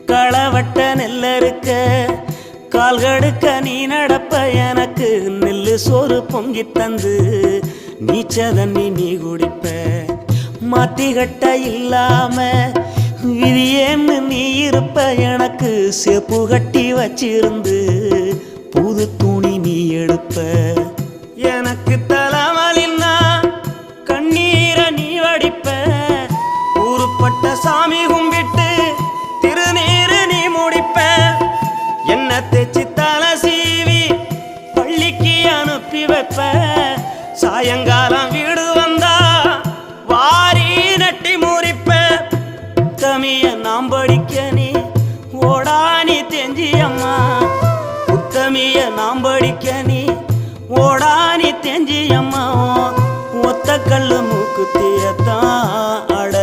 களவட்ட நெல்லறுக்க கால்கடுக்க நீ நடப்ப எனக்கு நெல்லு சோறு பொங்கி தந்து நீச்ச தண்ணி நீ குடிப்ப மாத்திகட்ட இல்லாம விதியேன்னு நீ இருப்ப எனக்கு சேப்பு கட்டி வச்சிருந்து புது துணி நீ எடுப்ப எனக்கு தலைவலின்னா கண்ணீரை நீ வடிப்ப ஊருப்பட்ட சாமி கும்பிட்டு திருநீரு நீ முடிப்ப என்ன தேச்சி தலை சீவி பள்ளிக்கு அனுப்பி வைப்ப சாயங்காலம் வீடு வந்தா வாரி நட்டி முறிப்ப உத்தமிய நாம் படிக்க நீ ஓடானி தெஞ்சியம்மா உத்தமிய நாம் படிக்க நீ ஓடானி தெஞ்சியம்மா ஒத்த கல்லு மூக்குத்தியத்தான் அட